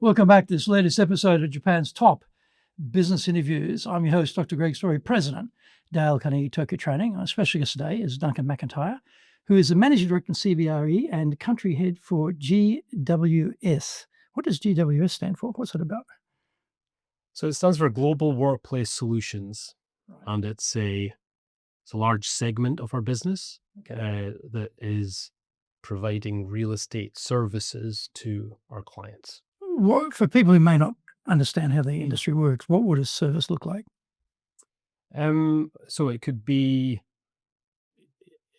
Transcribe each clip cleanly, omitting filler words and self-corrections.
Welcome back to this latest episode of Japan's Top Business Interviews. I'm your host, Dr. Greg Story, President, Dale Carnegie Tokyo Training. Our special guest today is Duncan Macintyre, who is the Managing Director in CBRE and Country Head for GWS. What does GWS stand for? What's it about? So it stands for Global Workplace Solutions, Right. and it's a large segment of our business that is providing real estate services to our clients. For people who may not understand how the industry works, what would a service look like? So it could be,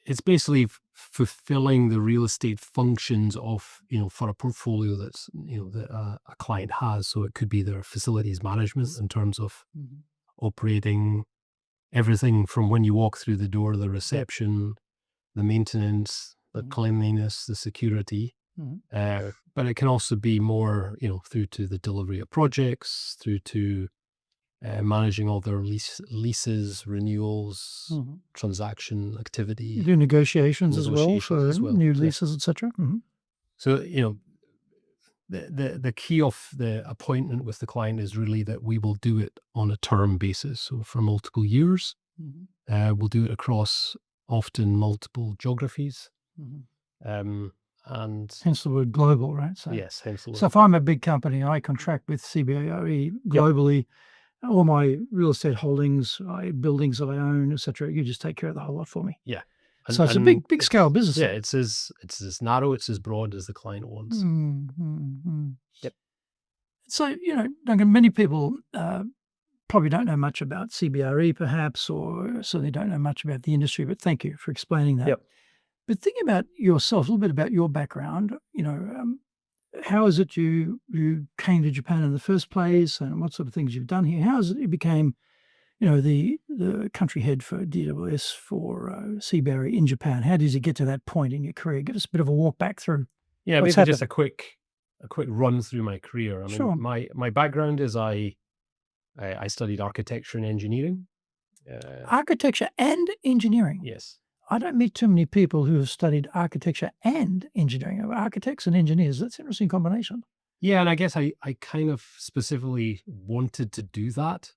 it's basically fulfilling the real estate functions of, for a portfolio that's, that a client has. So it could be their facilities management in terms of operating everything from when you walk through the door, the reception, the maintenance, the cleanliness, the security. But it can also be more, through to the delivery of projects, through to managing all their leases, renewals, transaction activity. You do negotiations as well for new leases, etc. So, the key of the appointment with the client is really that we will do it on a term basis. So for multiple years, we'll do it across often multiple geographies. And hence the word global, right? So, yes, hence the word. So if I'm a big company, I contract with CBRE globally, all my real estate holdings, buildings that I own, etc. You just take care of the whole lot for me. Yeah. So it's a big scale business. Yeah, it's as narrow, it's as broad as the client wants. Yep. So, Duncan, many people probably don't know much about CBRE perhaps, or certainly don't know much about the industry, but thank you for explaining that. Yep. But think about yourself, a little bit about your background. How is it you came to Japan in the first place, and what sort of things you've done here? How is it you became, the country head for DWS for CBRE in Japan? How did you get to that point in your career? Give us a bit of a walk back through. Yeah, maybe just a quick run through my career. I mean, sure. My background is I studied architecture and engineering. Architecture and engineering. Yes. I don't meet too many people who have studied architecture and engineering. Architects and engineers, that's an interesting combination. Yeah, and I guess I kind of specifically wanted to do that.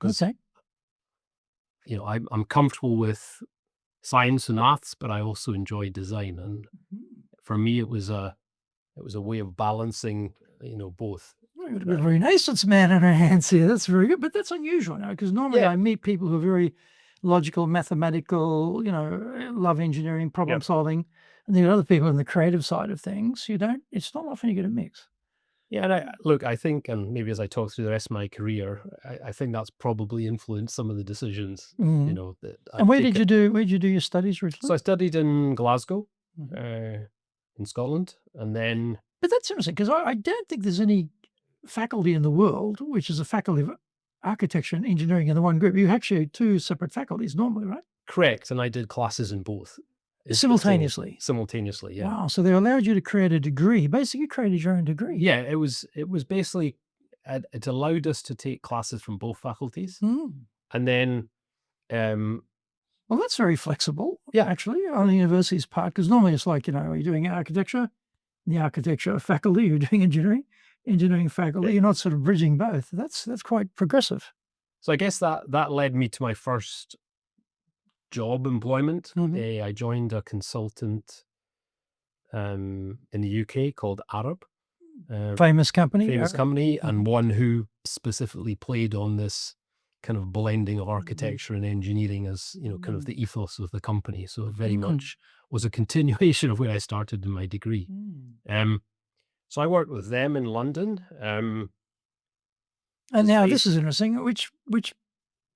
Okay. I'm comfortable with science and maths, but I also enjoy design. And for me, it was a way of balancing, both. We've got a bit of a Renaissance man on our hands here. That's very good, but that's unusual now, because normally I meet people who are very logical, mathematical, love engineering, problem solving, and then other people in the creative side of things. It's not often you get a mix. Yeah, and I think, and maybe as I talk through the rest of my career, I think that's probably influenced some of the decisions, that And where did you do your studies originally? So I studied in Glasgow, in Scotland, and then. But that's interesting, because I don't think there's any faculty in the world which is a faculty of architecture and engineering in the one group. You actually two separate faculties normally, right? Correct, and I did classes in both. Simultaneously, yeah. Wow! So they allowed you to create a degree. Basically, you created your own degree. Yeah, it was basically it allowed us to take classes from both faculties, and then. Well, that's very flexible. Yeah, actually, on the university's part, because normally it's like you're doing architecture, the architecture faculty, you're doing engineering faculty. You're not sort of bridging both. That's quite progressive. So I guess that led me to my first job employment. I joined a consultant in the UK called Arup. Famous company. And one who specifically played on this kind of blending of architecture and engineering as, kind of the ethos of the company. So it very much was a continuation of where I started in my degree. So I worked with them in London. And now this is interesting.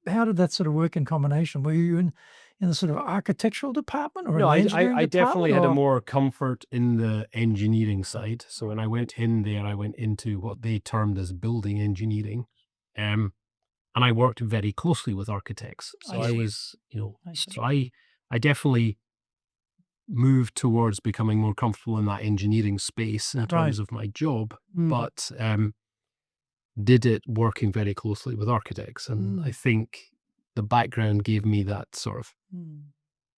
How did that sort of work in combination? Were you in the sort of architectural department or no? I definitely had a more comfort in the engineering side. So when I went in there, I went into what they termed as building engineering, and I worked very closely with architects. So I was, I definitely moved towards becoming more comfortable in that engineering space in terms of my job, but did it working very closely with architects. And I think the background gave me that sort of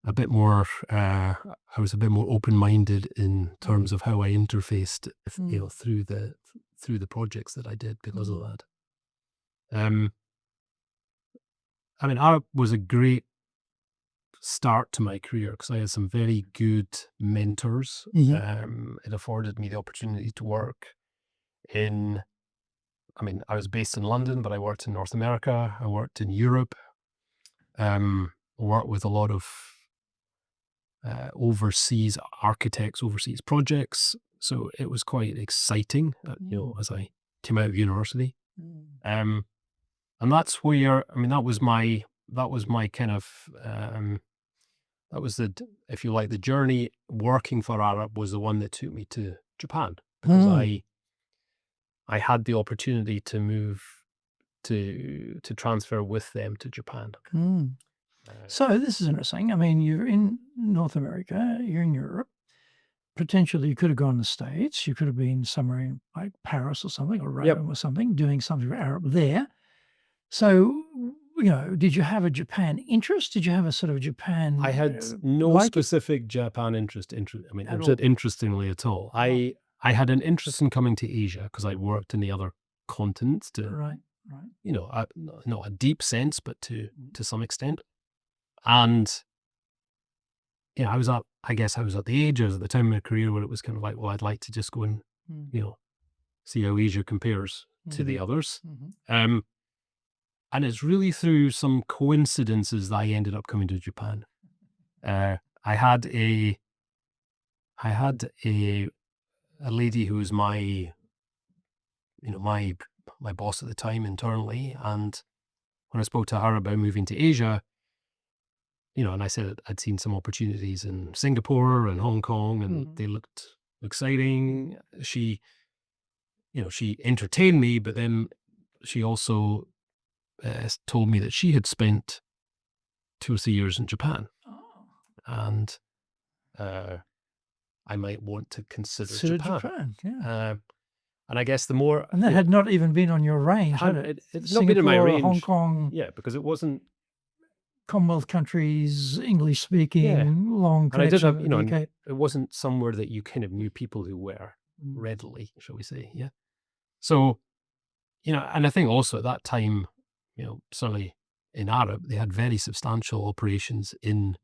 a bit more, I was a bit more open-minded in terms of how I interfaced, through through the projects that I did because of that. I mean, Arup was a great start to my career because I had some very good mentors. It afforded me the opportunity to work in, I mean, I was based in London, but I worked in North America. I worked in Europe. Worked with a lot of overseas architects, overseas projects. So it was quite exciting, as I came out of university. And that's where, I mean, that was my kind of, that was if you like, the journey working for Arup was the one that took me to Japan, because I had the opportunity to move to transfer with them to Japan. So this is interesting. I mean, you're in North America, you're in Europe. Potentially, you could have gone to the States. You could have been somewhere in like Paris or something, or Rome or something, doing something for Arup there. So, did you have a Japan interest? Did you have a sort of Japan? I had no specific Japan interest. I mean, interestingly at all. I had an interest in coming to Asia because I worked in the other continents to, not a deep sense, but to some extent. And I was at the age, at the time of my career where it was kind of like, well, I'd like to just go and, see how Asia compares to the others. And it's really through some coincidences that I ended up coming to Japan. I had a lady who was my boss at the time internally, and when I spoke to her about moving to Asia, and I said I'd seen some opportunities in Singapore and Hong Kong, and they looked exciting. She entertained me, but then she also told me that she had spent 2 or 3 years in Japan, and I might want to consider Japan. And I guess the more, and that had not even been on your range, had it? It's not been in my range. Hong Kong, because it wasn't Commonwealth countries, English speaking, long connection with the UK. It wasn't somewhere that you kind of knew people who were readily, shall we say? Yeah. So, and I think also at that time, certainly in Arup, they had very substantial operations in,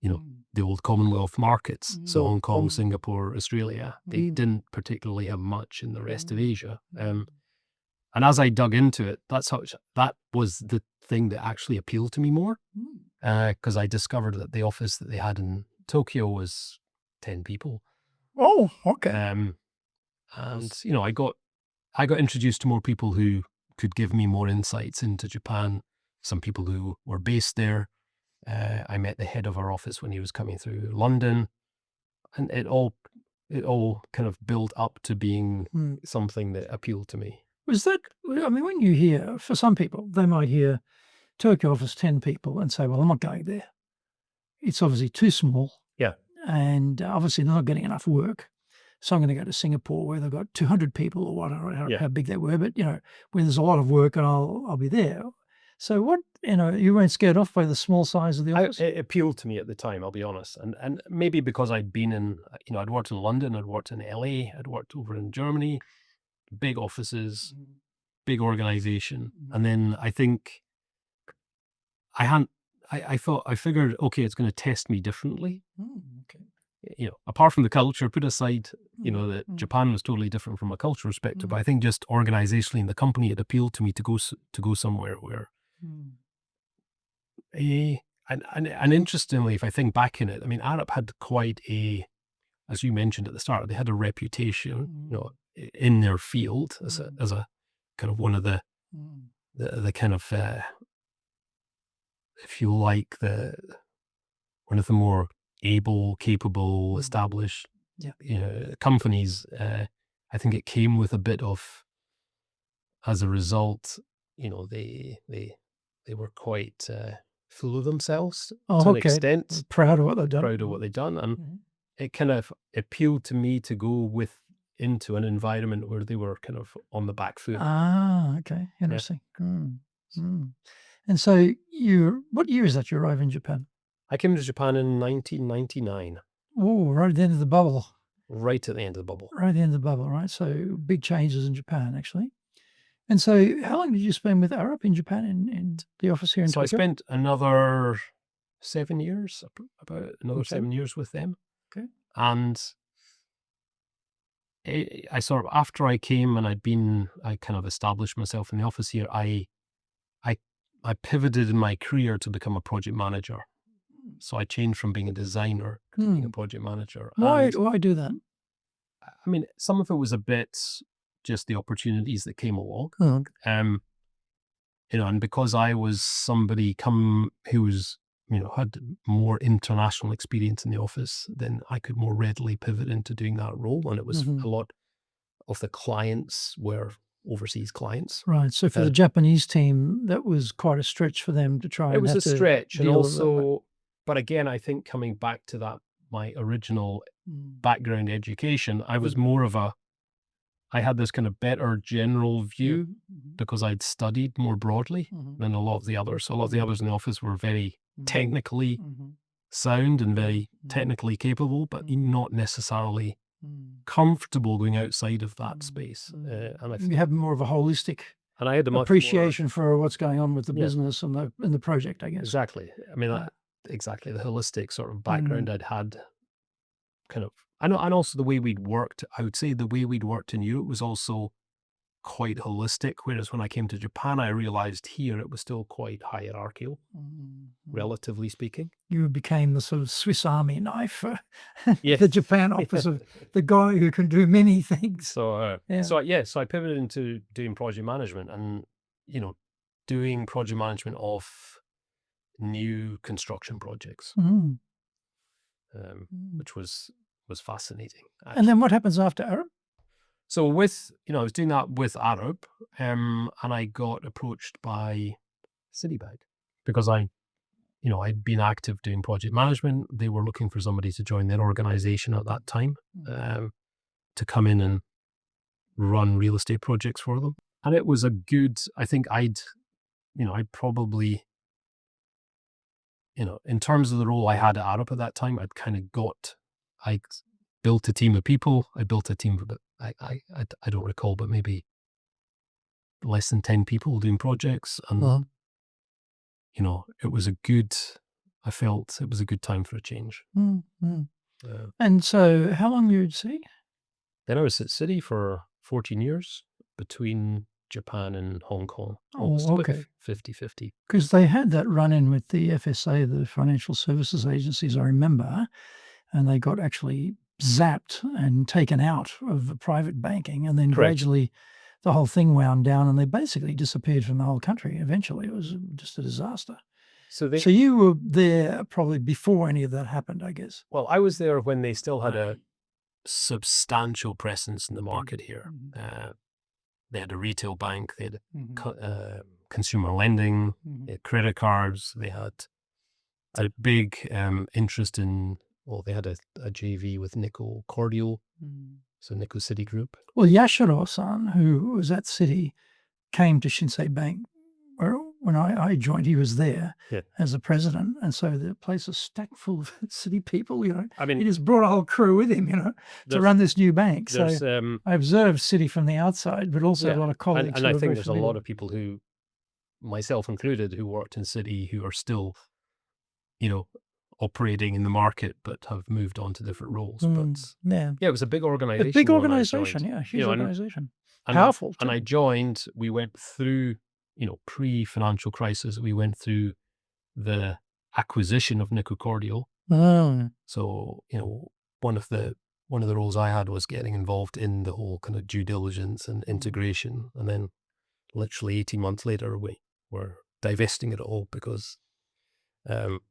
the old Commonwealth markets. So Hong Kong, Singapore, Australia, they didn't particularly have much in the rest of Asia. And as I dug into it, that was the thing that actually appealed to me more, because I discovered that the office that they had in Tokyo was 10 people. Oh, okay. And I got introduced to more people who could give me more insights into Japan. Some people who were based there. I met the head of our office when he was coming through London, and it all kind of built up to being something that appealed to me. Was that, I mean, when you hear, for some people, they might hear Tokyo office 10 people and say, well, I'm not going there. It's obviously too small. Yeah. And obviously they're not getting enough work. So I'm going to go to Singapore where they've got 200 people or whatever, how big they were, but, where there's a lot of work, and I'll be there. So what, you weren't scared off by the small size of the office? It appealed to me at the time, I'll be honest. And maybe because I'd been in, I'd worked in London, I'd worked in LA, I'd worked over in Germany, big offices, big organization. And then I think I figured, okay, it's going to test me differently. Okay. Apart from the culture, put aside, that Japan was totally different from a cultural perspective, but I think just organizationally in the company, it appealed to me to go somewhere where, and interestingly, if I think back in it, I mean, Arup had quite as you mentioned at the start, they had a reputation, in their field as a kind of one of the kind of, if you like, one of the more able, capable, established companies. I think it came with a bit of, as a result, they were quite full of themselves to an extent. Proud of what they've done. And it kind of appealed to me to go into an environment where they were kind of on the back foot. Ah, okay. Interesting. And so what year is that you arrived in Japan? I came to Japan in 1999. Oh, right at the end of the bubble. right at the end of the bubble. Right at the end of the bubble, right? So big changes in Japan, actually. And so how long did you spend with Arup in Japan in the office here in So I Tokyo? spent another 7 years, about another Okay. 7 years with them. Okay. And I sort of, after I came and I kind of established myself in the office here, I pivoted in my career to become a project manager. So I changed from being a designer to being a project manager. Why And do that? I mean, some of it was a bit just the opportunities that came along. Oh, You know, and because I was somebody who was, you know, had more international experience in the office, then I could more readily pivot into doing that role. And it was a lot of the clients were overseas clients. right. So for the Japanese team, that was quite a stretch for them to try. It was and a have to stretch, and deal with that way. also, but again, I think coming back to that, my original background education, I was more of I had this kind of better general view because I'd studied more broadly than a lot of the others. A lot of the others in the office were very technically sound and very technically capable, but not necessarily comfortable going outside of that space. And You have more of a holistic I had a much appreciation for what's going on with the business and the project, I guess. Exactly. I mean, exactly the holistic sort of background I'd had, kind of. And also the way we'd worked. I would say the way we'd worked in Europe was also quite holistic. Whereas when I came to Japan, I realized here it was still quite hierarchical, relatively speaking. You became the sort of Swiss Army knife for the Japan office of the guy who can do many things. So I pivoted into doing project management, and you know, doing project management of new construction projects, which was fascinating. Actually. And then what happens after Arup? So I was doing that with Arup, and I got approached by Citibank because I'd been active doing project management. They were looking for somebody to join their organization at that time, to come in and run real estate projects for them. And it was I think I'd probably, in terms of the role I had at Arup at that time, I built a team of people. I built a team of, I don't recall, but maybe less than 10 people doing projects. And, I felt it was a good time for a change. And so how long were you at Citi? Then I was at Citi for 14 years between Japan and Hong Kong. Okay. 50-50. Because they had that run-in with the FSA, the financial services agencies, I remember, and they got actually zapped and taken out of private banking, and then gradually the whole thing wound down and they basically disappeared from the whole country. Eventually it was just a disaster. So you were there probably before any of that happened, I guess. Well, I was there when they still had a substantial presence in the market here. They had a retail bank, they had consumer lending, they had credit cards, they had a big interest in, they had a JV with Nikko Cordial, so Nikko Citi Group. Well, Yashiro-san, who was at Citi, came to Shinsei Bank. When I joined, he was there as a president, and so the place was stacked full of Citi people. I mean, he just brought a whole crew with him, to run this new bank. So I observed Citi from the outside, but also a lot of colleagues. And I think there's a lot of people who, myself included, who worked in Citi who are still, operating in the market, but have moved on to different roles. But it was a big organization. A big organization, huge organization. Powerful. And I joined, we went through, pre-financial crisis, we went through the acquisition of Nikko Cordial. So, one of the roles I had was getting involved in the whole kind of due diligence and integration. And then literally 18 months later, we were divesting it all because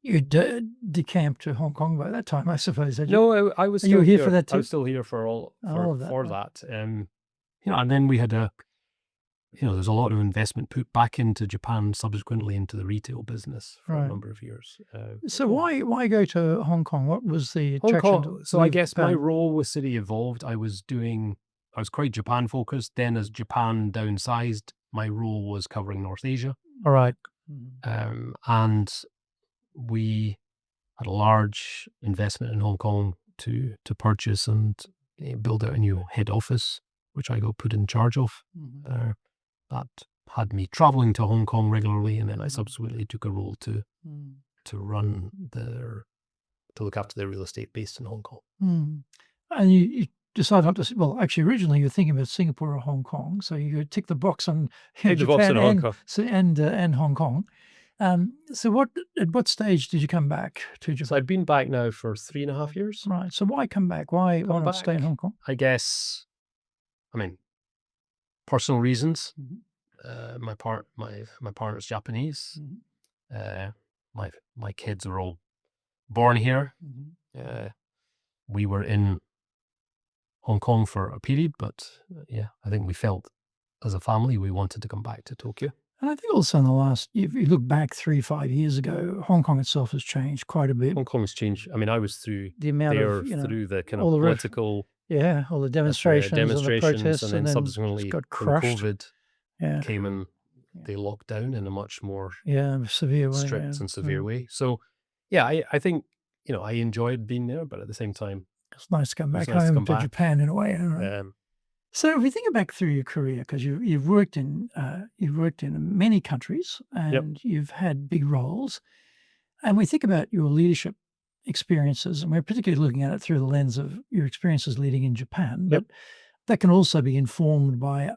you decamped to Hong Kong by that time, I suppose. No, I was still you were here for that too? I was still here for that. And then we had there's a lot of investment put back into Japan, subsequently into the retail business for a number of years. So why go to Hong Kong? What was the attraction? So I guess my role with Citi evolved. I was quite Japan focused. Then as Japan downsized, my role was covering North Asia. All right. And we had a large investment in Hong Kong to purchase and build out a new head office, which I got put in charge of. That had me traveling to Hong Kong regularly, and then I subsequently took a role to look after their real estate based in Hong Kong. And you decided not to. Well, actually, originally you were thinking about Singapore or Hong Kong, so you tick the box on Tick the box Japan on Hong Kong. and Hong Kong. So at what stage did you come back to Japan? So I've been back now for 3.5 years. Right. So why come back? Why not stay in Hong Kong? I guess, personal reasons. My partner's Japanese. My kids are all born here. We were in Hong Kong for a period, but I think we felt as a family we wanted to come back to Tokyo. And I think also in the last, if you look back 3-5 years ago, Hong Kong itself has changed quite a bit. Hong Kong has changed. I was through the amount of, through the kind of all the political, all the demonstrations and the protests, and then subsequently got when crushed. COVID came in, they locked down in a much more severe way, strict and severe way. So I think I enjoyed being there, but at the same time, it's nice to come back home to Japan in a way. So if we think back through your career, because you've worked in many countries and you've had big roles, and we think about your leadership experiences, and we're particularly looking at it through the lens of your experiences leading in Japan, but that can also be informed by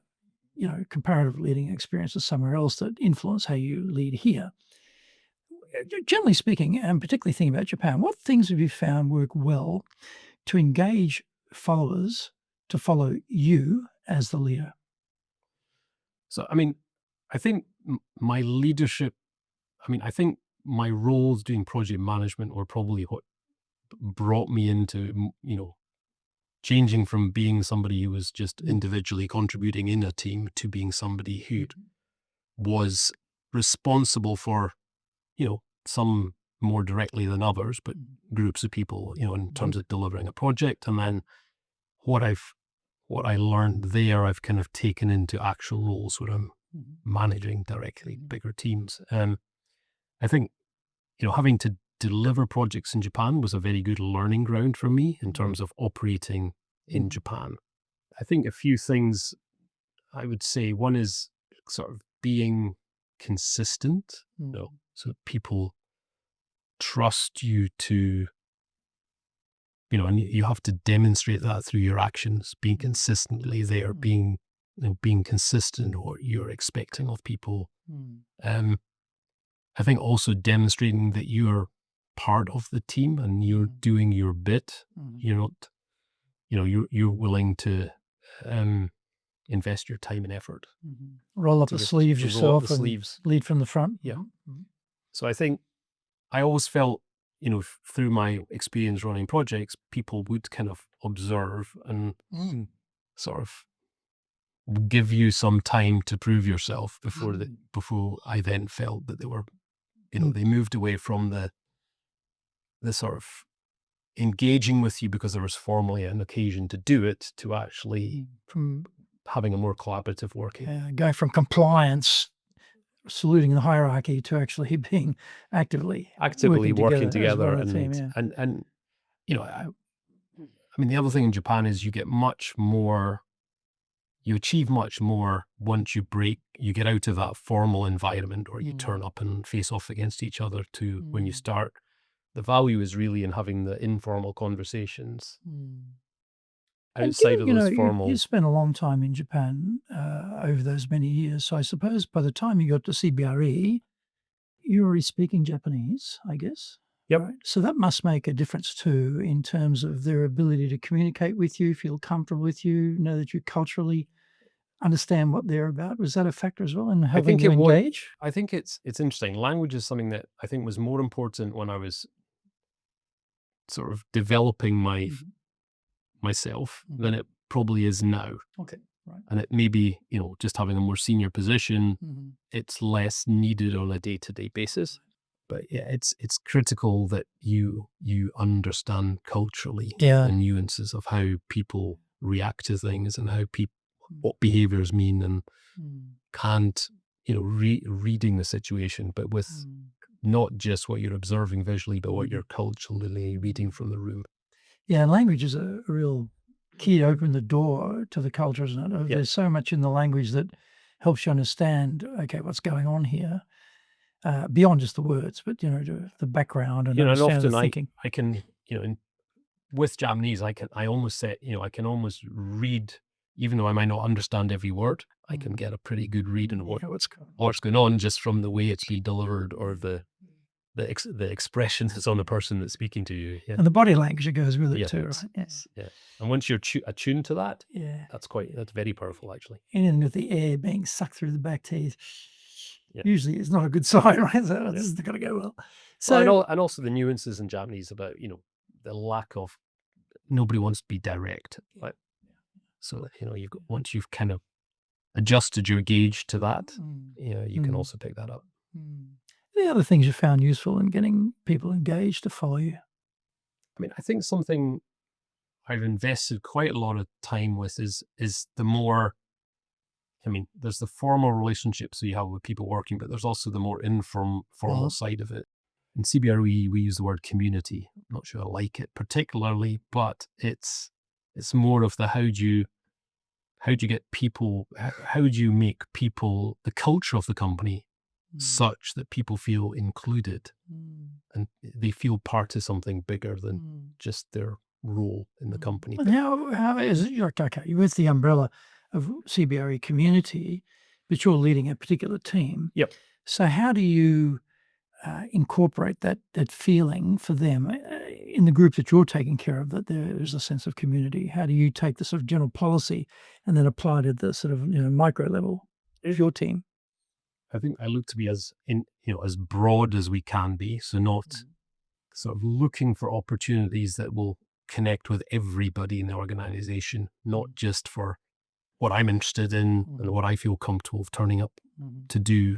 comparative leading experiences somewhere else that influence how you lead here. Generally speaking, and particularly thinking about Japan, what things have you found work well to engage followers to follow you as the leader? So, I think my leadership, I think my roles doing project management were probably what brought me into, changing from being somebody who was just individually contributing in a team to being somebody who was responsible for, some more directly than others, but groups of people, in terms of delivering a project. And then what I learned there, I've kind of taken into actual roles where I'm managing directly bigger teams. I think, having to deliver projects in Japan was a very good learning ground for me in terms of operating in Japan. I think a few things I would say, one is sort of being consistent, so people trust you to, and you have to demonstrate that through your actions, being consistently there, being consistent in what you're expecting of people. I think also demonstrating that you're part of the team and you're doing your bit. You're not, you're willing to invest your time and effort. Roll up the sleeves yourself and lead from the front. So I think I always felt, through my experience running projects, people would kind of observe and sort of give you some time to prove yourself before I then felt that they were, they moved away from the sort of engaging with you because there was formally an occasion to do it to actually from having a more collaborative working. Going from compliance, saluting the hierarchy, to actually being actively working together and team, the other thing in Japan is you achieve much more once you get out of that formal environment where you turn up and face off against each other to when you start. The value is really in having the informal conversations outside of those formal. You spent a long time in Japan over those many years, so I suppose by the time you got to CBRE, you were already speaking Japanese, I guess. Yep. Right? So that must make a difference too in terms of their ability to communicate with you, feel comfortable with you, know that you culturally understand what they're about. Was that a factor as well in helping you engage? I think it's interesting. Language is something that I think was more important when I was sort of developing myself than it probably is now. Okay. Right. And it may be, just having a more senior position, it's less needed on a day-to-day basis. But it's critical that you understand culturally the nuances of how people react to things and how what behaviors mean, and can't, reading the situation, but with not just what you're observing visually, but what you're culturally reading from the room. Yeah, language is a real key to open the door to the culture, isn't it? Yeah. There's so much in the language that helps you understand, okay, what's going on here, beyond just the words, but the background and And understand the often thinking. I can, with Japanese, I almost say, I can almost read, even though I might not understand every word, I can get a pretty good read on what's going on just from the way it's being delivered or the expression that's on the person that's speaking to you. Yeah. And the body language that goes with it Yeah, too, right? Yes. Yeah. And once you're attuned to that, Yeah. that's very powerful, actually. And with the air being sucked through the back teeth, Yeah. usually it's not a good sign, right? So this is not going to go well. So, and also the nuances in Japanese about, the lack of, nobody wants to be direct. Right? So, once you've kind of adjusted your gauge to that, you can also pick that up. The other things you found useful in getting people engaged to follow you? I mean, I think something I've invested quite a lot of time with is the more, there's the formal relationships you have with people working, but there's also the more formal side of it. In CBRE, we use the word community. I'm not sure I like it particularly, but it's more of the how do you get people, how do you make people, the culture of the company such that people feel included and they feel part of something bigger than just their role in the company. And how is it? Okay, you're with the umbrella of CBRE community, but you're leading a particular team. Yep. So how do you incorporate that feeling for them in the group that you're taking care of, that there is a sense of community? How do you take the sort of general policy and then apply it at the sort of micro level of your team? I think I look to be as broad as we can be, so not sort of looking for opportunities that will connect with everybody in the organization, not just for what I'm interested in and what I feel comfortable turning up to do.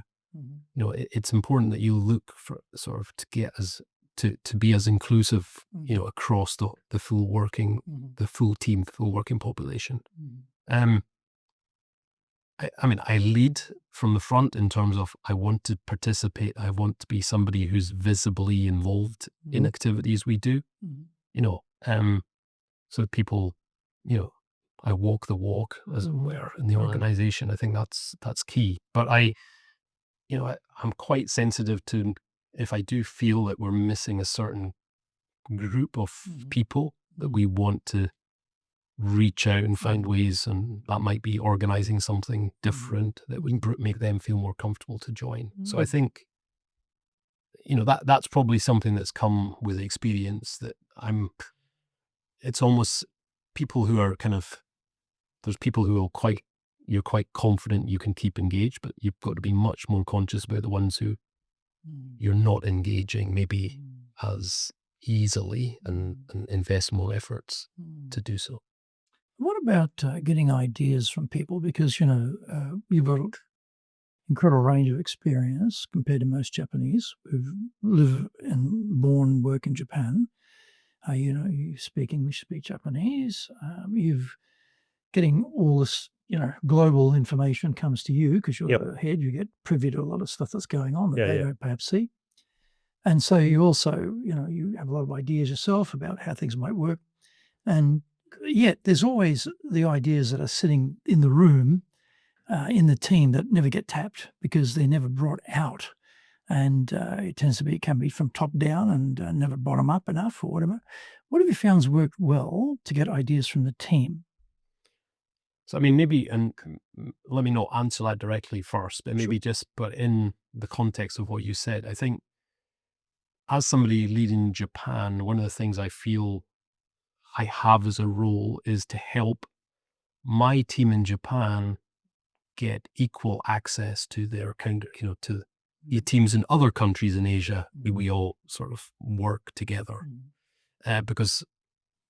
It's important that you look for sort of to get to be as inclusive, across the full working, the full team, the full working population. I lead from the front in terms of I want to participate. I want to be somebody who's visibly involved in activities we do. So people, I walk the walk, as it were, in the organization. I think that's key. But I'm quite sensitive to if I do feel that we're missing a certain group of people that we want to reach out and find ways, and that might be organizing something different that would make them feel more comfortable to join. So I think, that's probably something that's come with experience that it's almost people who are there's people who you're quite confident you can keep engaged, but you've got to be much more conscious about the ones who you're not engaging maybe as easily and invest more efforts to do so. What about getting ideas from people? Because, you've got an incredible range of experience compared to most Japanese who live and born, work in Japan. You speak English, speak Japanese. You've getting all this, global information comes to you because you're the head. You get privy to a lot of stuff that's going on that they don't perhaps see. And so you also, you have a lot of ideas yourself about how things might work. And yet there's always the ideas that are sitting in the room, in the team, that never get tapped because they're never brought out. And it can be from top down and never bottom up enough or whatever. What have you found has worked well to get ideas from the team? So, maybe, and let me not answer that directly first, but maybe but in the context of what you said, I think as somebody leading Japan, one of the things I feel I have as a role is to help my team in Japan get equal access to their to the teams in other countries in Asia. We all sort of work together because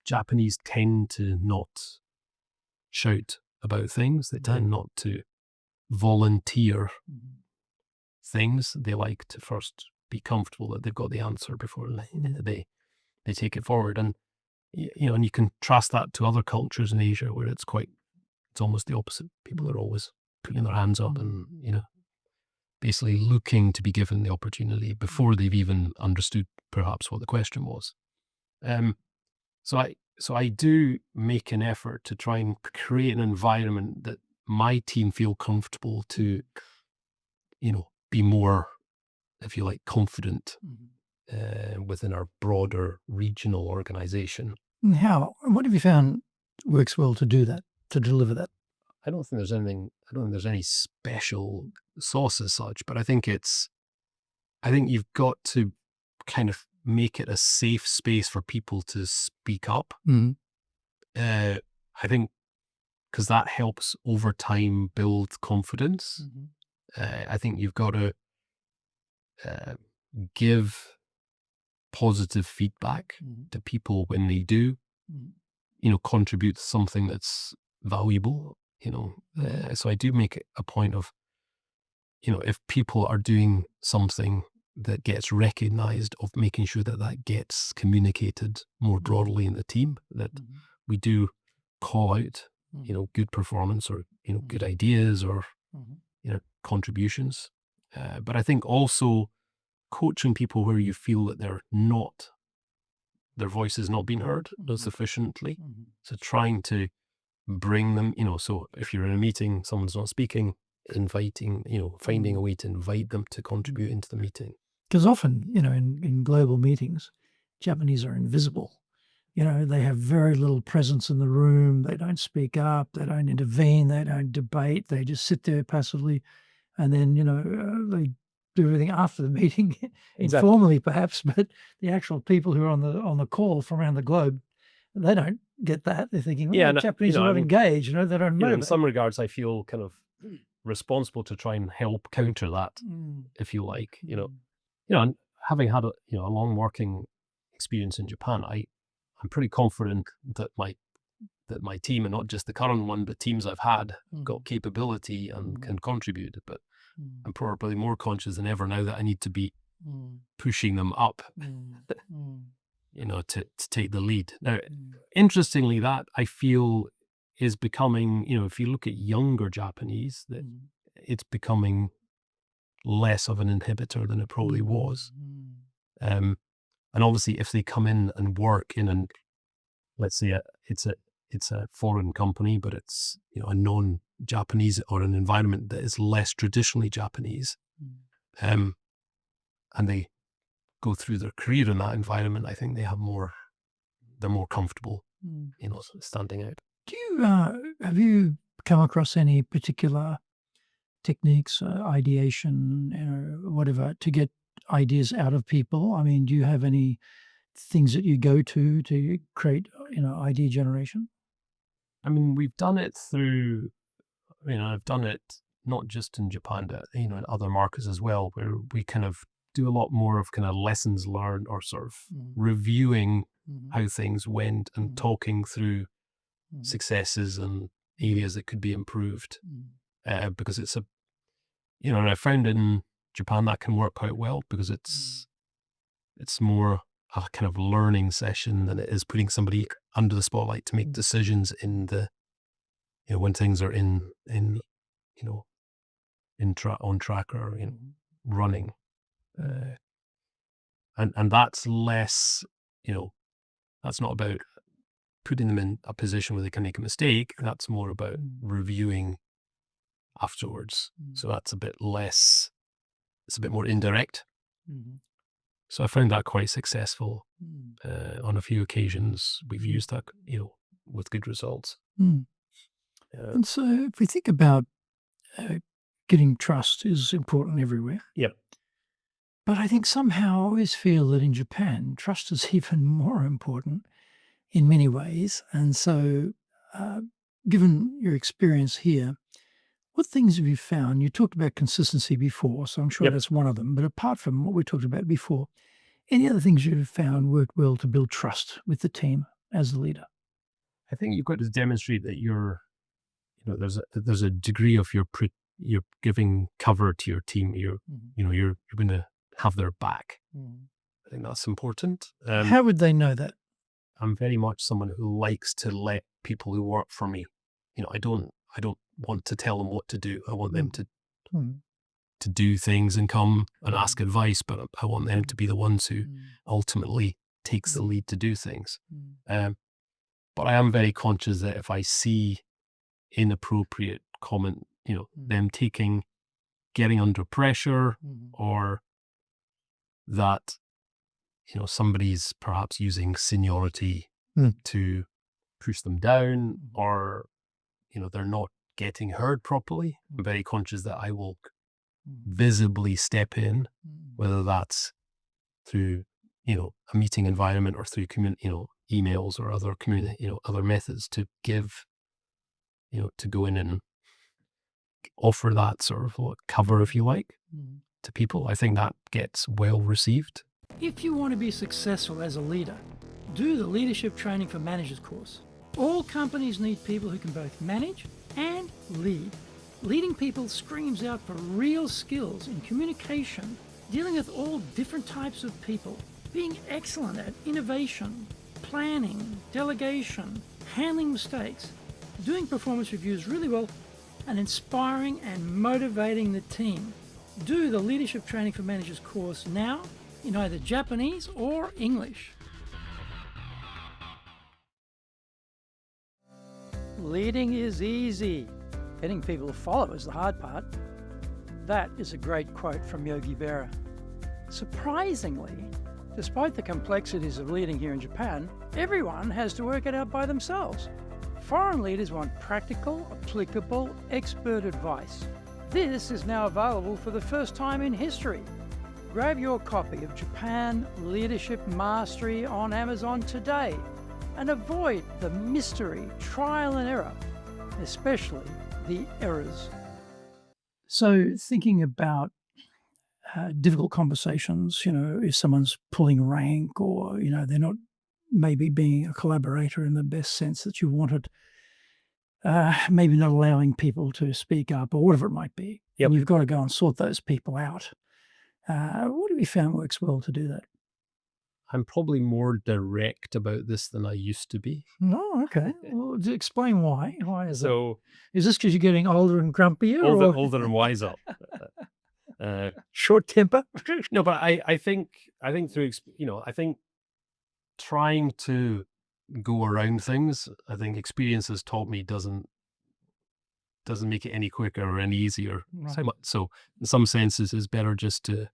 Japanese tend to not shout about things. They tend not to volunteer things. They like to first be comfortable that they've got the answer before they take it forward. And and you contrast that to other cultures in Asia where it's almost the opposite. People are always putting their hands up and basically looking to be given the opportunity before they've even understood perhaps what the question was. So I do make an effort to try and create an environment that my team feel comfortable to, be more, if you like, confident within our broader regional organization. And what have you found works well to do that, to deliver that? I don't think there's any special sauce as such, but I think you've got to kind of make it a safe space for people to speak up. I think because that helps over time build confidence. I think you've got to give positive feedback to people when they do, contribute something that's valuable. So I do make it a point of, if people are doing something that gets recognized, of making sure that gets communicated more broadly in the team, that we do call out, good performance or, good ideas or, contributions. But I think also coaching people where you feel that their voice is not being heard sufficiently. So trying to bring them, so if you're in a meeting, someone's not speaking, inviting, finding a way to invite them to contribute into the meeting. Because often, in global meetings, Japanese are invisible. They have very little presence in the room. They don't speak up. They don't intervene. They don't debate. They just sit there passively. And then, they do everything after the meeting, informally perhaps, but the actual people who are on the call from around the globe, they don't get that. They're thinking, Japanese are not engaged. They don't know. In some regards, I feel kind of responsible to try and help counter that, if you like. And having had a long working experience in Japan, I'm pretty confident that my team, and not just the current one, but teams I've had, got capability and can contribute. But I'm probably more conscious than ever now that I need to be pushing them up, to take the lead. Now, interestingly, that I feel is becoming, if you look at younger Japanese, that it's becoming less of an inhibitor than it probably was. And obviously, if they come in and work in let's say it's a foreign company, but it's a non-Japanese or an environment that is less traditionally Japanese, and they go through their career in that environment, I think they're more comfortable, standing out. Have you come across any particular techniques, ideation, whatever, to get ideas out of people? I mean, do you have any things that you go to create, idea generation? I mean, we've done it through, I've done it not just in Japan, but, in other markets as well, where we kind of do a lot more of kind of lessons learned or sort of reviewing how things went and talking through successes and areas that could be improved. Because it's and I found in Japan that can work quite well because it's more a kind of learning session than it is putting somebody under the spotlight to make decisions in the, when things are on track or running, and that's less, that's not about putting them in a position where they can make a mistake. That's more about reviewing afterwards. So that's a bit less, it's a bit more indirect. So I found that quite successful. On a few occasions, we've used that, with good results. And so if we think about getting trust is important everywhere. Yep. But I think somehow I always feel that in Japan, trust is even more important in many ways. And so given your experience here, what things have you found? You talked about consistency before, so I'm sure that's one of them. But apart from what we talked about before, any other things you've found work well to build trust with the team as the leader? I think you've got to demonstrate that you're, there's a degree of you're giving cover to your team. You're going to have their back. I think that's important. How would they know that? I'm very much someone who likes to let people who work for me, I don't want to tell them what to do. I want them to do things and come and ask advice, but I want them to be the ones who ultimately takes the lead to do things. But I am very conscious that if I see inappropriate comment, them getting under pressure, or that, somebody's perhaps using seniority to push them down, or, they're not getting heard properly, I'm very conscious that I will visibly step in, whether that's through, a meeting environment or through emails or other other methods to give, to go in and offer that sort of cover, if you like, to people. I think that gets well received. If you want to be successful as a leader, do the Leadership Training for Managers course. All companies need people who can both manage and lead. Leading people screams out for real skills in communication, dealing with all different types of people, being excellent at innovation, planning, delegation, handling mistakes, doing performance reviews really well, and inspiring and motivating the team. Do the Leadership Training for Managers course now in either Japanese or English. Leading is easy. Getting people to follow is the hard part. That is a great quote from Yogi Berra. Surprisingly, despite the complexities of leading here in Japan, everyone has to work it out by themselves. Foreign leaders want practical, applicable, expert advice. This is now available for the first time in history. Grab your copy of Japan Leadership Mastery on Amazon today and avoid the mystery, trial and error, especially the errors. So thinking about difficult conversations, if someone's pulling rank, or, they're not maybe being a collaborator in the best sense that you wanted, maybe not allowing people to speak up or whatever it might be. Yep. And you've got to go and sort those people out. What have you found works well to do that? I'm probably more direct about this than I used to be. No, okay. Well, explain why. Why is So, that? Is this because you're getting older and grumpier? older and wiser. Short temper? No, but I think through, I think trying to go around things, I think experience has taught me doesn't make it any quicker or any easier. Right. So in some senses, it's better just to,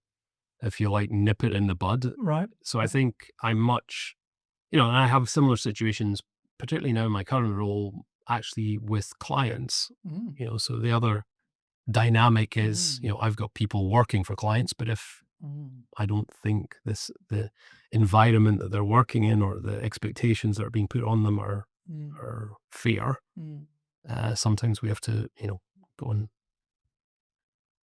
if you like, nip it in the bud. Right. So I think I'm much, and I have similar situations, particularly now in my current role, actually with clients. So the other dynamic is, I've got people working for clients, but if I don't think the environment that they're working in or the expectations that are being put on them are fair, sometimes we have to, go and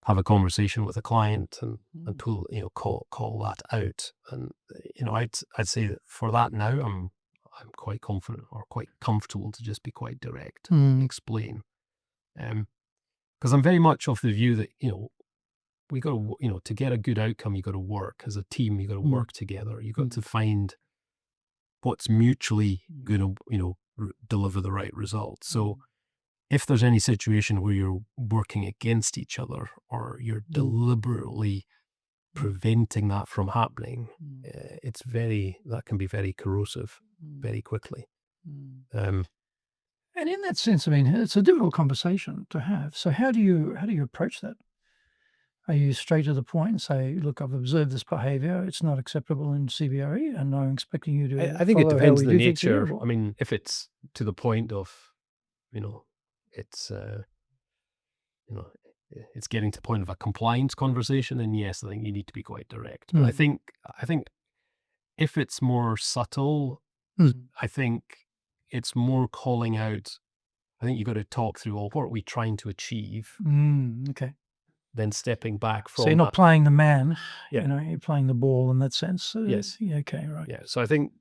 have a conversation with a client and call that out. And, I'd say that for that now, I'm quite confident or quite comfortable to just be quite direct and explain. Because I'm very much of the view that, we got to, to get a good outcome, you got to work as a team, you got to work together. You got to find what's mutually going to, deliver the right result. So if there's any situation where you're working against each other or you're deliberately preventing that from happening, that can be very corrosive very quickly. And in that sense, I mean, it's a difficult conversation to have. So how do you approach that? Are you straight to the point and say, look, I've observed this behavior, it's not acceptable in CBRE, and I'm expecting you to I think it follow depends how on we the do things nature. here? I mean, if it's to the point of, it's, it's getting to the point of a compliance conversation, then yes, I think you need to be quite direct. But I think if it's more subtle, I think it's more calling out. I think you've got to talk through, what are we trying to achieve? Okay. Then stepping back from. So you're not playing the man, Yeah. you're playing the ball in that sense. Yes. Yeah, okay, right. Yeah. So I think,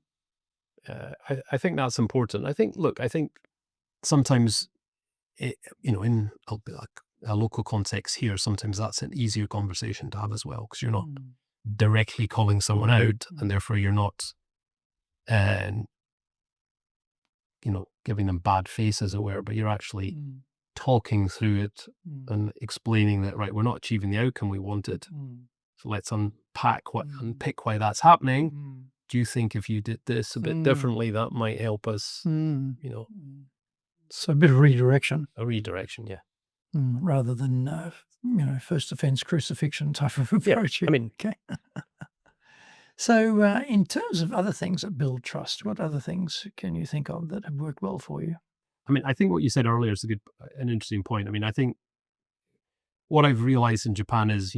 I think that's important. I think sometimes, in a local context here, sometimes that's an easier conversation to have as well, because you're not directly calling someone out, and therefore you're not, giving them bad face, as it were, but you're actually talking through it and explaining that, right, we're not achieving the outcome we wanted. So let's unpick why that's happening. do you think if you did this a bit differently, that might help us, you know, So a bit of redirection a redirection, yeah. rather than, first offence crucifixion type of approach. I mean, okay. So in terms of other things that build trust, what other things can you think of that have worked well for you? I mean, I think what you said earlier is an interesting point. I mean, I think what I've realized in Japan is,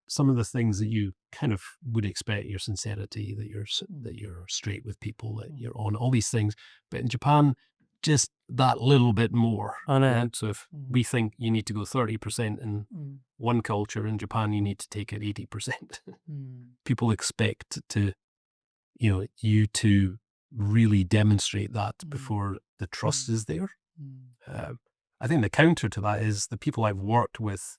some of the things that you kind of would expect, your sincerity, that you're straight with people, that you're on all these things. But in Japan, just that little bit more. I know. Right? So if we think you need to go 30% in one culture, in Japan, you need to take it 80%. People expect to, you to really demonstrate that before the trust is there. I think the counter to that is the people I've worked with,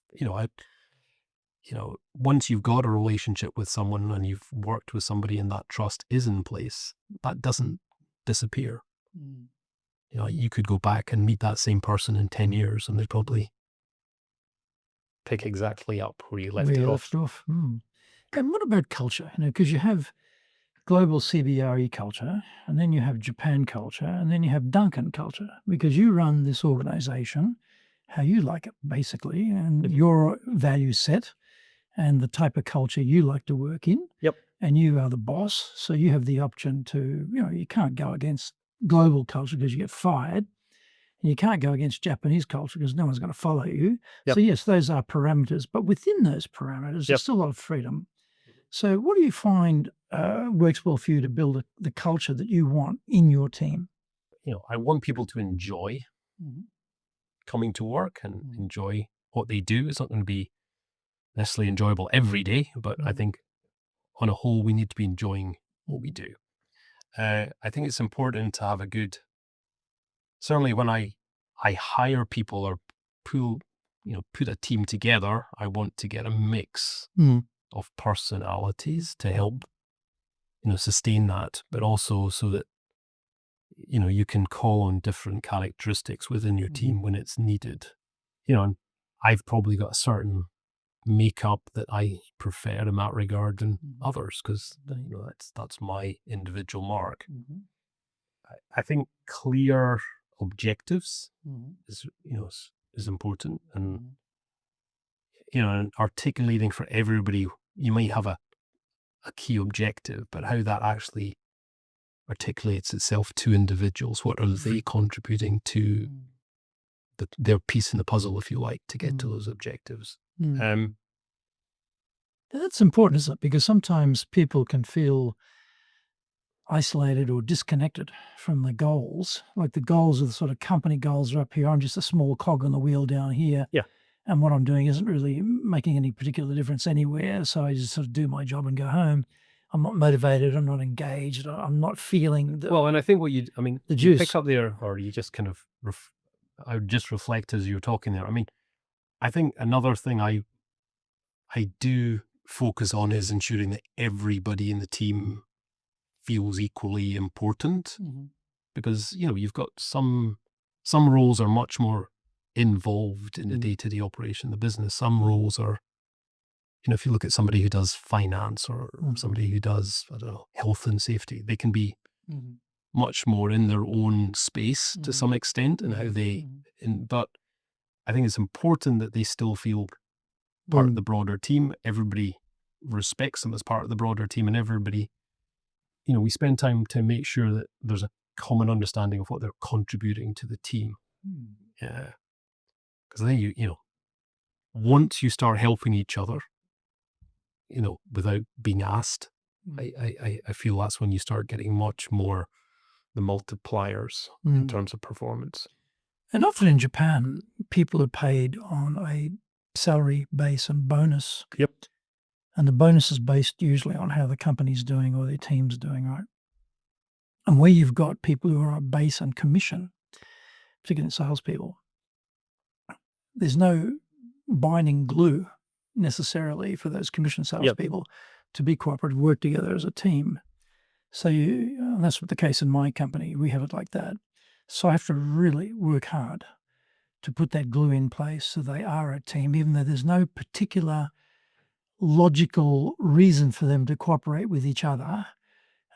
once you've got a relationship with someone and you've worked with somebody and that trust is in place, that doesn't disappear. You could go back and meet that same person in 10 years and they'd probably pick exactly up where you left it off. And what about culture? Because you have global CBRE culture, and then you have Japan culture, and then you have Duncan culture, because you run this organization how you like it, basically, and your value set and the type of culture you like to work in. Yep. And you are the boss, so you have the option to, you can't go against global culture because you get fired. And you can't go against Japanese culture because no one's going to follow you. Yep. So yes, those are parameters, but within those parameters, there's still a lot of freedom. So what do you find works well for you to build the culture that you want in your team? I want people to enjoy coming to work and enjoy what they do. It's not going to be necessarily enjoyable every day, but I think on a whole, we need to be enjoying what we do. I think it's important to have certainly when I hire people or put a team together, I want to get a mix of personalities to help, sustain that, but also so that, you can call on different characteristics within your team when it's needed. And I've probably got a certain makeup that I prefer in that regard than others, because that's my individual mark. I think clear objectives is important, and and articulating for everybody. You might have a key objective, but how that actually articulates itself to individuals, what are they contributing to their piece in the puzzle, if you like, to get to those objectives. That's important, isn't it? Because sometimes people can feel isolated or disconnected from the goals. Like the goals of the sort of company goals are up here. I'm just a small cog on the wheel down here. Yeah. And what I'm doing isn't really making any particular difference anywhere. So I just sort of do my job and go home. I'm not motivated. I'm not engaged. I'm not feeling the Well, and I think the you juice. pick up there, or you just kind of, I would just reflect as you were talking there. I mean, I think another thing I do focus on is ensuring that everybody in the team feels equally important, because you've got some roles are much more involved in the day-to-day operation of the business. Some roles are, if you look at somebody who does finance or somebody who does, I don't know, health and safety, they can be much more in their own space to some extent, and how they. But I think it's important that they still feel part of the broader team. Everybody respects them as part of the broader team, and everybody, we spend time to make sure that there's a common understanding of what they're contributing to the team. Yeah. Because then once you start helping each other, without being asked, I feel that's when you start getting much more the multipliers in terms of performance. And often in Japan, people are paid on a salary base and bonus. Yep. And the bonus is based usually on how the company's doing or their team's doing, right? And where you've got people who are on base and commission, particularly salespeople, there's no binding glue necessarily for those commission salespeople to be cooperative, work together as a team. So and that's the case in my company. We have it like that. So I have to really work hard to put that glue in place so they are a team, even though there's no particular logical reason for them to cooperate with each other.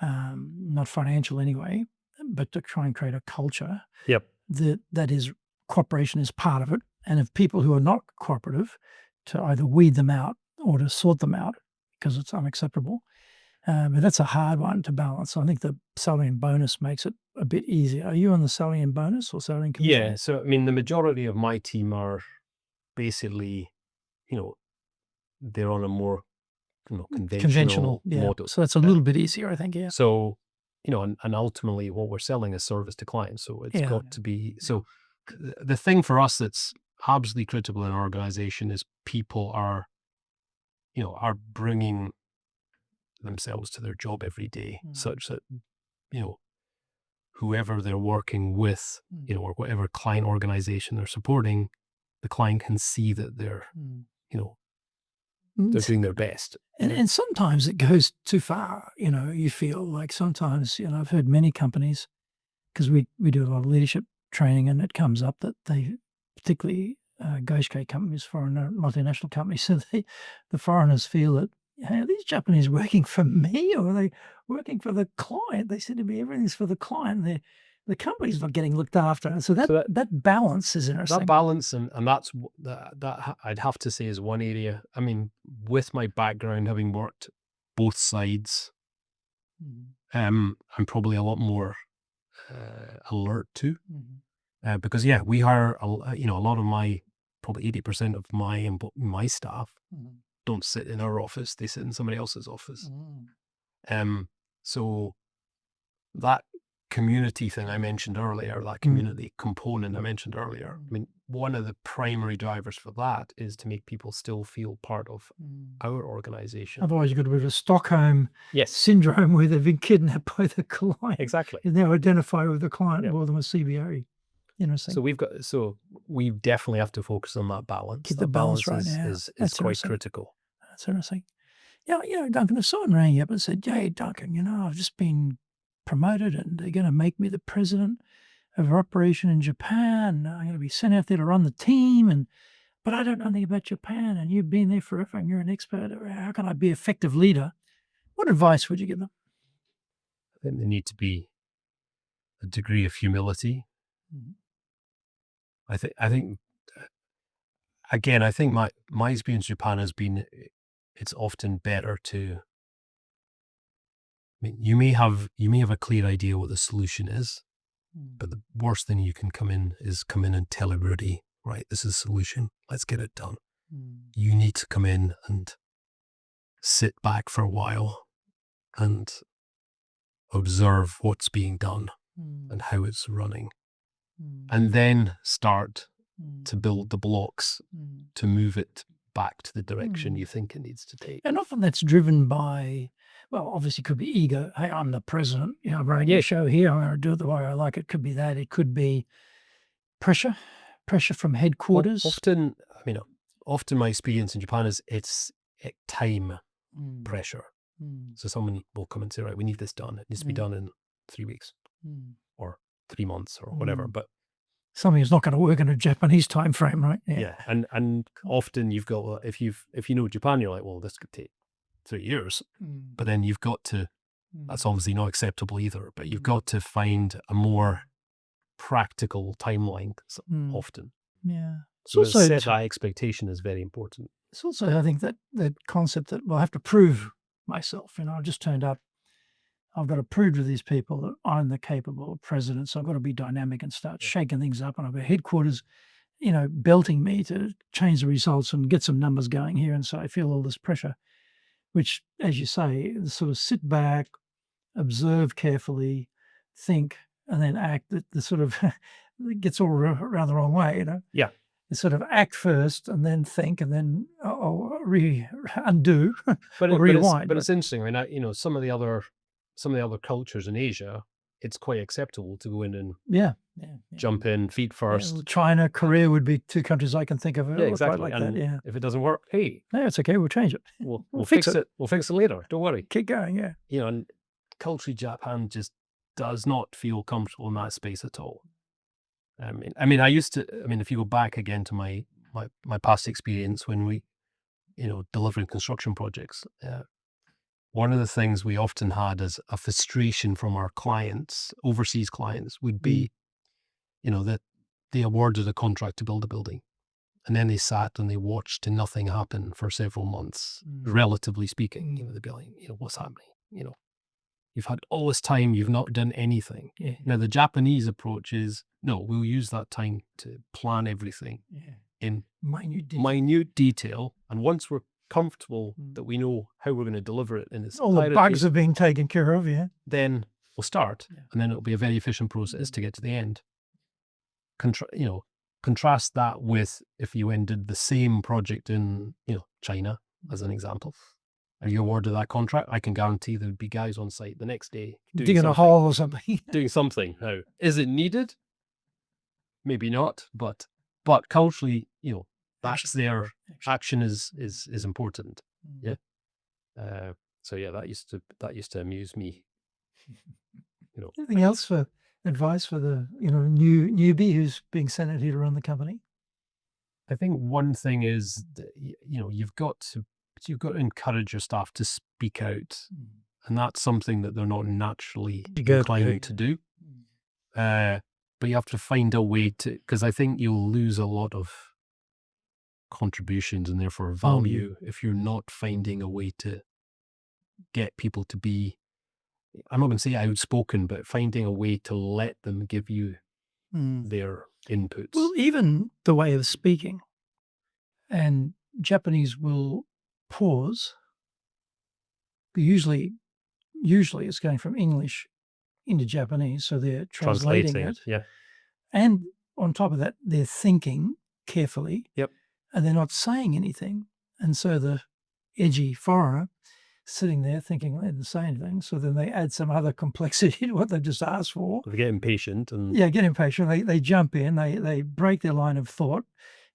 not financial anyway, but to try and create a culture Yep. that is cooperation is part of it. And if people who are not cooperative, to either weed them out or to sort them out because it's unacceptable. But that's a hard one to balance. I think the salary and bonus makes it a bit easier. Are you on the salary and bonus or salary and commission? Yeah. So, I mean, the majority of my team are basically, they're on a more conventional yeah. model. So that's a little bit easier, I think. Yeah. So, and ultimately what we're selling is service to clients. So it's got to be, so the thing for us that's absolutely critical in our organization is people are bringing themselves to their job every day, such that, whoever they're working with, or whatever client organization they're supporting, the client can see that they're, they're doing their best. And sometimes it goes too far. You feel like sometimes, I've heard many companies, because we do a lot of leadership training, and it comes up that they, particularly Goshke companies, foreign multinational companies, so the foreigners feel that, hey, are these Japanese working for me or are they working for the client? They seem to be everything's for the client. The company's not getting looked after. So that balance is interesting. That balance, and that's that I'd have to say is one area. I mean, with my background, having worked both sides, I'm probably a lot more alert to, because we hire a lot of my, probably 80% of my staff don't sit in our office; they sit in somebody else's office. So that community thing I mentioned earlier, that community component I mentioned earlier, I mean, one of the primary drivers for that is to make people still feel part of our organization. Otherwise, you've got a bit of a Stockholm syndrome where they've been kidnapped by the client. Exactly. And they identify with the client more than with CBRE. Interesting. So we definitely have to focus on that balance. Keep the balance right now. is quite critical. That's interesting. Yeah, Duncan, if someone rang you up and said, "Hey, Duncan, I've just been promoted and they're going to make me the president of our operation in Japan. I'm going to be sent out there to run the team, but I don't know anything about Japan, and you've been there forever and you're an expert. How can I be an effective leader?" What advice would you give them? I think there needs to be a degree of humility. I think again, I think my experience in Japan has been, it's often better to, I mean, you may have a clear idea what the solution is, but the worst thing you can come in and tell everybody, right, this is the solution, let's get it done. You need to come in and sit back for a while and observe what's being done and how it's running, and then start to build the blocks to move it back to the direction you think it needs to take. And often that's driven by, well, obviously it could be ego. Hey, I'm the president. I'm running a show here. I'm going to do it the way I like. It could be that. It could be pressure from headquarters. Often my experience in Japan is it's time pressure. So someone will come and say, right, we need this done. It needs to be done in 3 weeks or 3 months or whatever. But something is not going to work in a Japanese time frame, right? Yeah. And often you've got, if you know Japan, you're like, well, this could take 3 years, but then you've got to, that's obviously not acceptable either, but you've got to find a more practical timeline often. Yeah. So set that expectation is very important. It's also, I think, that concept that, well, I have to prove myself. I've just turned up. I've got to prove to these people that I'm the capable president. So I've got to be dynamic and start shaking things up. And I've got headquarters, belting me to change the results and get some numbers going here. And so I feel all this pressure, which, as you say, sort of sit back, observe carefully, think, and then act. The sort of it gets all around the wrong way, Yeah. You sort of act first and then think and then undo or rewind. But it's interesting. I mean, some of the other cultures in Asia, it's quite acceptable to go in and jump in feet first. Yeah, China, Korea would be two countries I can think of. Yeah, exactly. Like and that, yeah. If it doesn't work, hey, no, it's okay. We'll change it. We'll fix it. We'll fix it later. Don't worry. Keep going. Yeah. And culturally, Japan just does not feel comfortable in that space at all. I mean, if you go back again to my past experience when we, delivering construction projects, one of the things we often had as a frustration from our clients, overseas clients, would be, that they awarded a contract to build a building. And then they sat and they watched and nothing happened for several months, relatively speaking. They'd be like, what's happening? You've had all this time, you've not done anything. Yeah. Now, the Japanese approach is, no, we'll use that time to plan everything in minute detail. And once we're comfortable that we know how we're going to deliver it in its all the bugs are being taken care of, then we'll start. And then it'll be a very efficient process to get to the end. Contrast that with if you ended the same project in, China, as an example, and you awarded that contract, I can guarantee there would be guys on site the next day digging a hole or something. doing something. Now, is it needed? Maybe not, but culturally, that's their action is important. Yeah. So yeah, that used to amuse me. Anything else for advice for the newbie who's being sent out here to run the company? I think one thing is that, you've got to encourage your staff to speak out, and that's something that they're not naturally inclined to do. But you have to find a way to, because I think you'll lose a lot of contributions and therefore value if you're not finding a way to get people to be, I'm not going to say outspoken, but finding a way to let them give you their inputs. Well, even the way of speaking, and Japanese will pause. Usually it's going from English into Japanese, so they're translating it. Yeah. And on top of that, they're thinking carefully. Yep. And they're not saying anything. And so the edgy foreigner sitting there thinking they didn't say anything. So then they add some other complexity to what they've just asked for. They get impatient. Get impatient. They jump in, they break their line of thought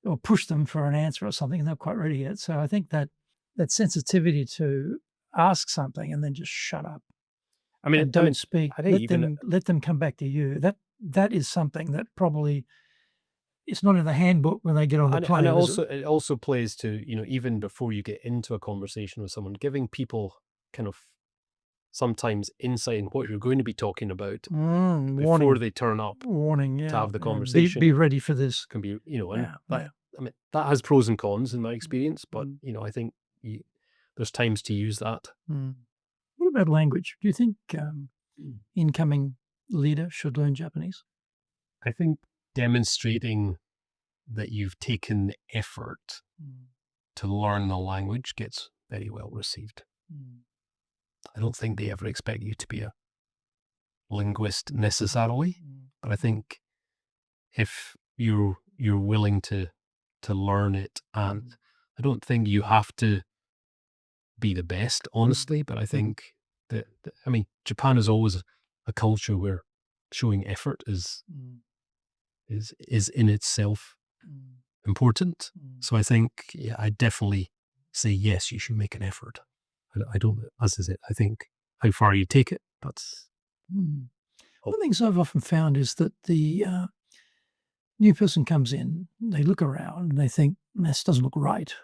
or push them for an answer or something, and they're not quite ready yet. So I think that sensitivity to ask something and then just shut up. Don't speak. Let them come back to you. That is something that probably it's not in the handbook when they get on the plane. And it also plays to, even before you get into a conversation with someone, giving people kind of sometimes insight in what you're going to be talking about before they turn up. Warning, to have the conversation. Be ready for this. Can be, that has pros and cons in my experience, but I think there's times to use that. What about language? Do you think incoming leader should learn Japanese? I think demonstrating that you've taken the effort to learn the language gets very well received. I don't think they ever expect you to be a linguist necessarily, but I think if you're willing to learn it, and I don't think you have to be the best, honestly, but I think that Japan is always a culture where showing effort is in itself important. So I think, I definitely say yes, you should make an effort. I don't, as is it, I think how far you take it, that's... One of the things I've often found is that the new person comes in, they look around and they think, this doesn't look right,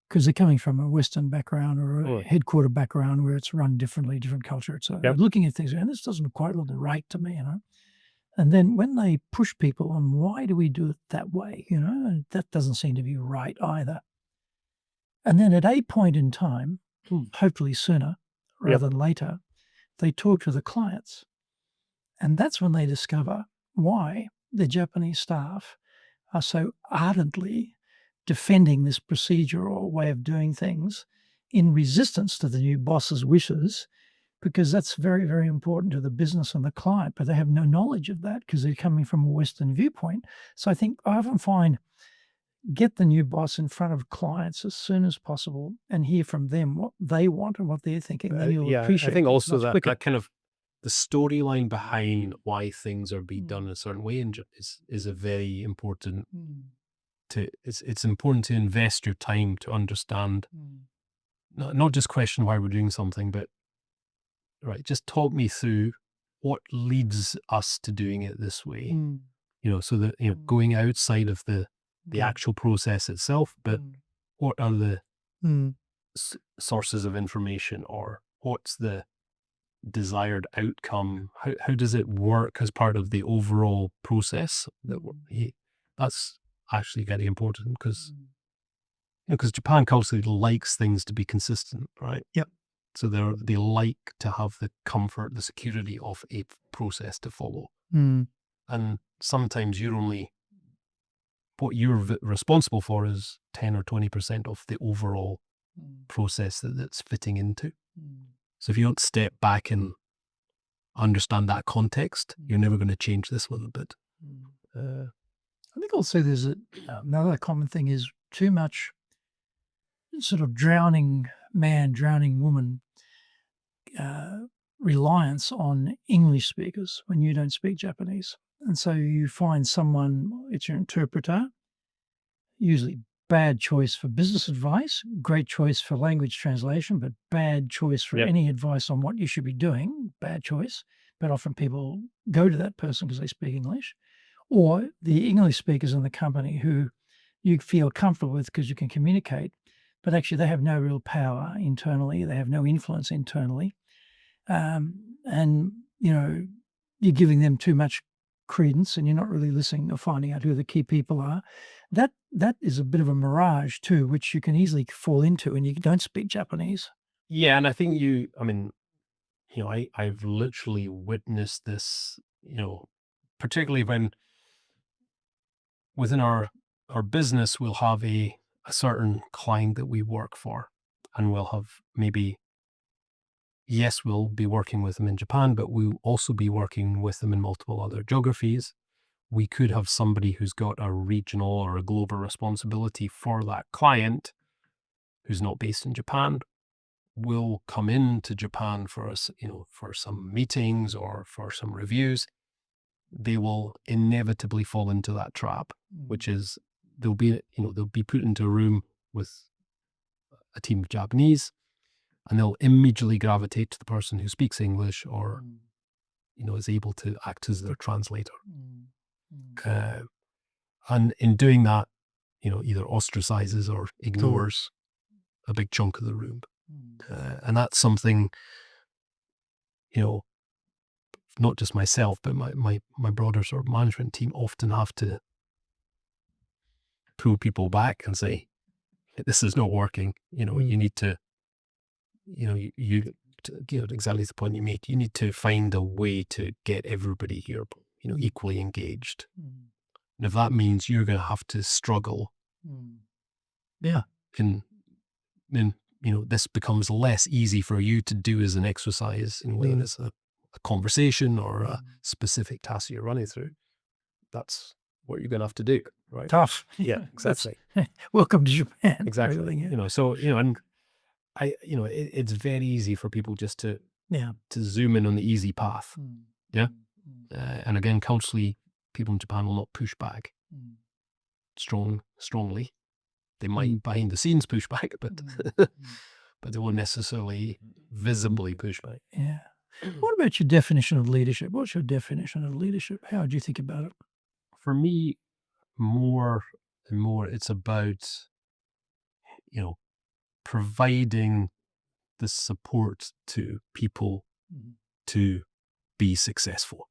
because they're coming from a Western background or a headquarter background where it's run differently, different culture. So looking at things, and this doesn't quite look right to me, And then when they push people on why do we do it that way, and that doesn't seem to be right either. And then at a point in time, hopefully sooner rather than later, they talk to the clients. And that's when they discover why the Japanese staff are so ardently defending this procedure or way of doing things in resistance to the new boss's wishes, because that's very, very important to the business and the client, but they have no knowledge of that because they're coming from a Western viewpoint. So I think I often find get the new boss in front of clients as soon as possible and hear from them what they want and what they're thinking. Then you'll appreciate I think also that kind of the storyline behind why things are being done in a certain way is a very important it's important to invest your time to understand, not just question why we're doing something, but just talk me through what leads us to doing it this way. So that going outside of the actual process itself, but what are the sources of information, or what's the desired outcome? How does it work as part of the overall process? That's actually very important, because Japan culturally likes things to be consistent, right? Yep. So they like to have the comfort, the security of a process to follow. And sometimes what you're responsible for is 10 or 20% of the overall process that's fitting into. So if you don't step back and understand that context, you're never going to change this little bit. I think also there's another common thing is too much sort of drowning man, drowning woman reliance on English speakers when you don't speak Japanese. And so you find someone, it's your interpreter, usually bad choice for business advice, great choice for language translation, but bad choice for any advice on what you should be doing, bad choice. But often people go to that person because they speak English. Or the English speakers in the company who you feel comfortable with because you can communicate, but actually they have no real power internally. They have no influence internally. And, you're giving them too much credence and you're not really listening or finding out who the key people are. That is a bit of a mirage too, which you can easily fall into when you don't speak Japanese. Yeah, and I think I've literally witnessed this, particularly when within our business, we'll have a certain client that we work for, and we'll have we'll be working with them in Japan, but we'll also be working with them in multiple other geographies. We could have somebody who's got a regional or a global responsibility for that client who's not based in Japan, will come into Japan for us, for some meetings or for some reviews. They will inevitably fall into that trap, which is they'll be put into a room with a team of Japanese, and they'll immediately gravitate to the person who speaks English or, is able to act as their translator. And in doing that, either ostracizes or ignores a big chunk of the room. And that's something, not just myself, but my broader sort of management team often have to pull people back and say, this is not working. You need to, exactly the point you made, you need to find a way to get everybody here, equally engaged. And if that means you're going to have to struggle, then this becomes less easy for you to do as an exercise, whether it's a conversation or a specific task you're running through. That's what you're going to have to do, right? Tough. Yeah, exactly. Welcome to Japan. Exactly. And it's very easy for people just to zoom in on the easy path. And again, culturally, people in Japan will not push back strongly. They might behind the scenes push back, but but they won't necessarily visibly push back. Yeah. What about your definition of leadership? What's your definition of leadership? How do you think about it? For me, more and more, it's about, providing the support to people to be successful.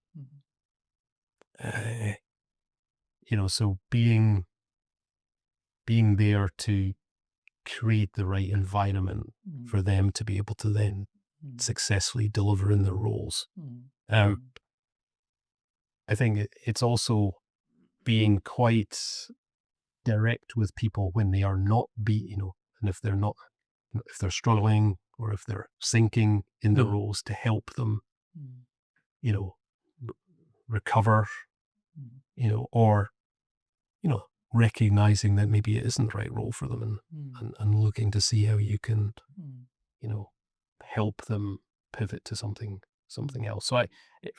So being there to create the right environment for them to be able to then successfully deliver in their roles. I think it's also being quite direct with people when they are not and if they're struggling or if they're sinking in their roles, to help them, recover, or, recognizing that maybe it isn't the right role for them, and looking to see how you can, help them pivot to something else. So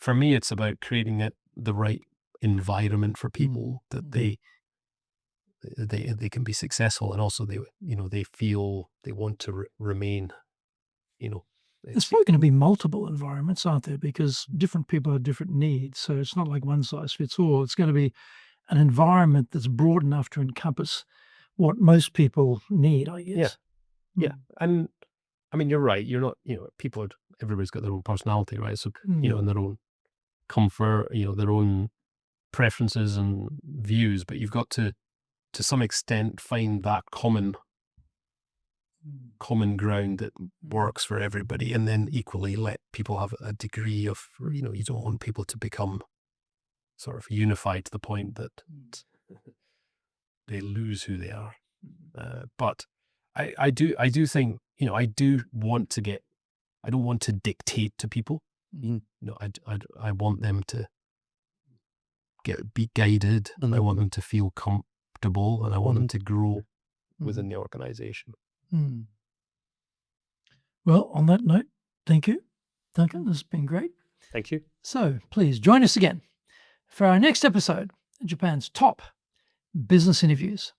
for me, it's about creating the right environment for people that they can be successful, and also they feel they want to remain, There's probably going to be multiple environments, aren't there? Because different people have different needs. So it's not like one size fits all. It's going to be an environment that's broad enough to encompass what most people need, I guess. Yeah. And I mean, you're right. You're not, everybody's got their own personality, right? So, and their own comfort, their own preferences and views, but you've got to some extent, find that common ground that works for everybody, and then equally let people have a degree of, you don't want people to become sort of unified to the point that they lose who they are. But I do think, I don't want to dictate to people. I want them to be guided. I want them to feel comfortable, and I want them to grow within the organization. Well, on that note, thank you, Duncan. This has been great. Thank you. So please join us again for our next episode of Japan's top business interviews.